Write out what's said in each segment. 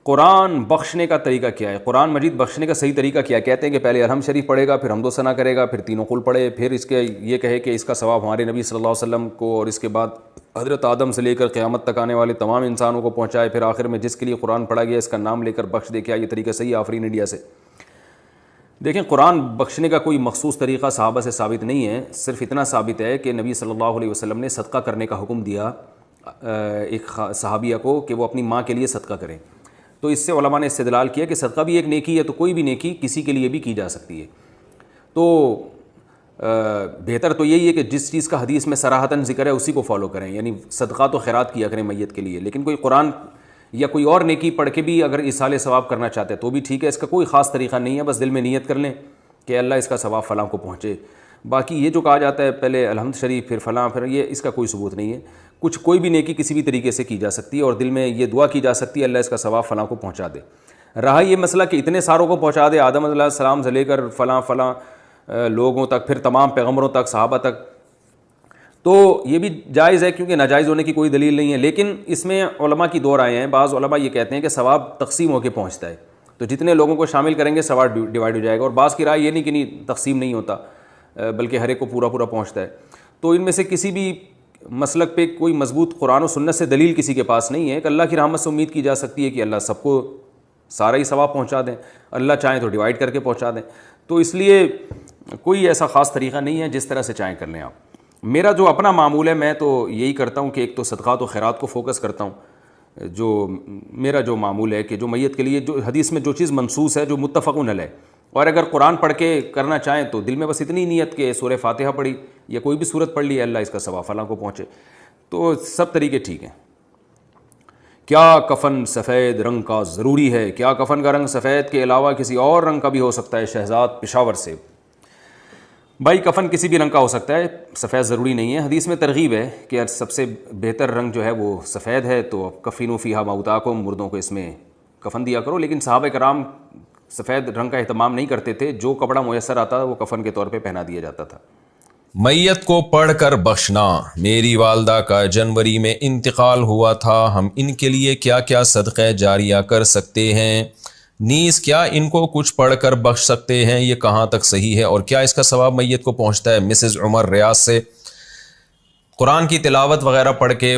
قرآن بخشنے کا طریقہ کیا ہے، قرآن مجید بخشنے کا صحیح طریقہ کیا ہے؟ کہتے ہیں کہ پہلے الحمد شریف پڑھے گا، پھر حمد و ثنا کرے گا، پھر تینوں قل پڑھے، پھر اس کے یہ کہے کہ اس کا ثواب ہمارے نبی صلی اللہ علیہ وسلم کو اور اس کے بعد حضرت آدم سے لے کر قیامت تک آنے والے تمام انسانوں کو پہنچائے، پھر آخر میں جس کے لیے قرآن پڑھا گیا اس کا نام لے کر بخش دے۔ کیا یہ طریقہ صحیح ہے آفرین انڈیا سے؟ دیکھیں، قرآن بخشنے کا کوئی مخصوص طریقہ صحابہ سے ثابت نہیں ہے، صرف اتنا ثابت ہے کہ نبی صلی اللہ علیہ وسلم نے صدقہ کرنے کا حکم دیا ایک صحابیہ کو کہ وہ اپنی ماں کے لیے صدقہ کریں، تو اس سے علماء نے استدلال کیا کہ صدقہ بھی ایک نیکی ہے، تو کوئی بھی نیکی کسی کے لیے بھی کی جا سکتی ہے۔ تو بہتر تو یہی ہے کہ جس چیز کا حدیث میں صراحتاً ذکر ہے اسی کو فالو کریں، یعنی صدقات و خیرات کیا کریں میت کے لیے، لیکن کوئی قرآن یا کوئی اور نیکی پڑھ کے بھی اگر ایصال ثواب کرنا چاہتے ہیں تو بھی ٹھیک ہے، اس کا کوئی خاص طریقہ نہیں ہے، بس دل میں نیت کر لیں کہ اللہ اس کا ثواب فلاں کو پہنچے۔ باقی یہ جو کہا جاتا ہے پہلے الحمد شریف پھر فلاں پھر یہ، اس کا کوئی ثبوت نہیں ہے۔ کوئی بھی نیکی کسی بھی طریقے سے کی جا سکتی ہے اور دل میں یہ دعا کی جا سکتی ہے اللہ اس کا ثواب فلاں کو پہنچا دے۔ رہا یہ مسئلہ کہ اتنے ساروں کو پہنچا دے، آدم علیہ السلام سے لے کر فلاں فلاں لوگوں تک، پھر تمام پیغمبروں تک، صحابہ تک، تو یہ بھی جائز ہے کیونکہ ناجائز ہونے کی کوئی دلیل نہیں ہے۔ لیکن اس میں علماء کی دو رائے ہیں، بعض علماء یہ کہتے ہیں کہ ثواب تقسیم ہو کے پہنچتا ہے، تو جتنے لوگوں کو شامل کریں گے ثواب ڈیوائڈ ہو جائے گا، اور بعض کی رائے یہ نہیں کہ نہیں تقسیم نہیں ہوتا بلکہ ہر ایک کو پورا پورا پہنچتا ہے۔ تو ان میں سے کسی بھی مسلک پہ کوئی مضبوط قرآن و سنت سے دلیل کسی کے پاس نہیں ہے کہ اللہ کی رحمت سے امید کی جا سکتی ہے کہ اللہ سب کو سارا ہی ثواب پہنچا دیں، اللہ چاہیں تو ڈیوائڈ کر کے پہنچا دیں، تو اس لیے کوئی ایسا خاص طریقہ نہیں ہے، جس طرح سے چاہیں کر لیں آپ۔ میرا جو اپنا معمول ہے میں تو یہی کرتا ہوں کہ ایک تو صدقات و خیرات کو فوکس کرتا ہوں، جو میرا جو معمول ہے کہ جو میت کے لیے جو حدیث میں جو چیز منصوص ہے، جو متفق علیہ، اور اگر قرآن پڑھ کے کرنا چاہیں تو دل میں بس اتنی نیت کہ سورہ فاتحہ پڑھی یا کوئی بھی سورت پڑھ لی، اللہ اس کا ثواب فلاں کو پہنچے، تو سب طریقے ٹھیک ہیں۔ کیا کفن سفید رنگ کا ضروری ہے؟ کیا کفن کا رنگ سفید کے علاوہ کسی اور رنگ کا بھی ہو سکتا ہے؟ شہزاد پشاور سے۔ بھائی کفن کسی بھی رنگ کا ہو سکتا ہے، سفید ضروری نہیں ہے، حدیث میں ترغیب ہے کہ سب سے بہتر رنگ جو ہے وہ سفید ہے، تو کفینوا فیہا موتاکم، مردوں کو اس میں کفن دیا کرو۔ لیکن صحابہ کرام سفید رنگ کا اہتمام نہیں کرتے تھے، جو کپڑا میسر آتا وہ کفن کے طور پہ پہنا دیا جاتا تھا۔ میت کو پڑھ کر بخشنا، میری والدہ کا جنوری میں انتقال ہوا تھا، ہم ان کے لیے کیا کیا صدقہ جاریہ کر سکتے ہیں؟ نیز کیا ان کو کچھ پڑھ کر بخش سکتے ہیں؟ یہ کہاں تک صحیح ہے اور کیا اس کا ثواب میت کو پہنچتا ہے؟ مسز عمر ریاض سے۔ قرآن کی تلاوت وغیرہ پڑھ کے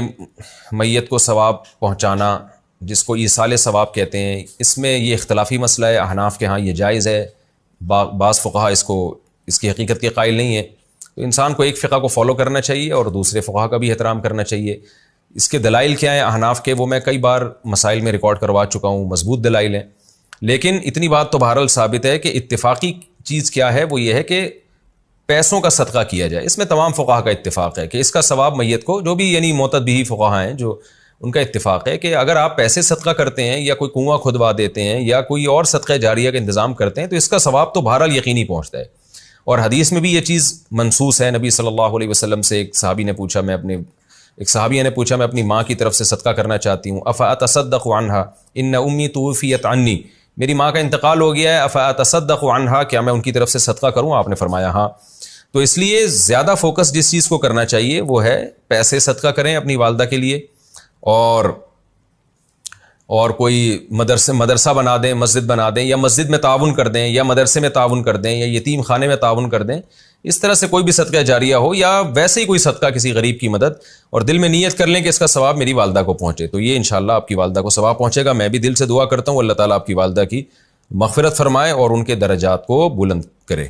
میت کو ثواب پہنچانا، جس کو ایصال ثواب کہتے ہیں، اس میں یہ اختلافی مسئلہ ہے۔ احناف کے ہاں یہ جائز ہے، بعض فقہا اس کی حقیقت کے قائل نہیں ہے، تو انسان کو ایک فقہ کو فالو کرنا چاہیے اور دوسرے فقہا کا بھی احترام کرنا چاہیے۔ اس کے دلائل کیا ہیں احناف کے، وہ میں کئی بار مسائل میں ریکارڈ کروا چکا ہوں، مضبوط دلائل ہیں، لیکن اتنی بات تو بہرحال ثابت ہے کہ اتفاقی چیز کیا ہے، وہ یہ ہے کہ پیسوں کا صدقہ کیا جائے۔ اس میں تمام فقہا کا اتفاق ہے کہ اس کا ثواب میت کو، جو بھی یعنی معتد بھی فقہا ہیں جو ان کا اتفاق ہے کہ اگر آپ پیسے صدقہ کرتے ہیں یا کوئی کنواں کھدوا دیتے ہیں یا کوئی اور صدقہ جاریہ کا انتظام کرتے ہیں تو اس کا ثواب تو بہرحال یقینی پہنچتا ہے، اور حدیث میں بھی یہ چیز منصوص ہے۔ نبی صلی اللہ علیہ وسلم سے ایک صحابیہ نے پوچھا میں اپنی ماں کی طرف سے صدقہ کرنا چاہتی ہوں، افاتصدق عنہا ان امی توفیت عنی، میری ماں کا انتقال ہو گیا ہے، افاتصدق عنہا، کیا میں ان کی طرف سے صدقہ کروں؟ آپ نے فرمایا ہاں۔ تو اس لیے زیادہ فوکس جس چیز کو کرنا چاہیے وہ ہے پیسے صدقہ کریں اپنی والدہ کے لیے، اور کوئی مدرسہ بنا دیں، مسجد بنا دیں، یا مسجد میں تعاون کر دیں، یا مدرسے میں تعاون کر دیں، یا یتیم خانے میں تعاون کر دیں، اس طرح سے کوئی بھی صدقہ جاریہ ہو، یا ویسے ہی کوئی صدقہ کسی غریب کی مدد، اور دل میں نیت کر لیں کہ اس کا ثواب میری والدہ کو پہنچے، تو یہ انشاءاللہ آپ کی والدہ کو ثواب پہنچے گا۔ میں بھی دل سے دعا کرتا ہوں اللہ تعالیٰ آپ کی والدہ کی مغفرت فرمائے اور ان کے درجات کو بلند کرے۔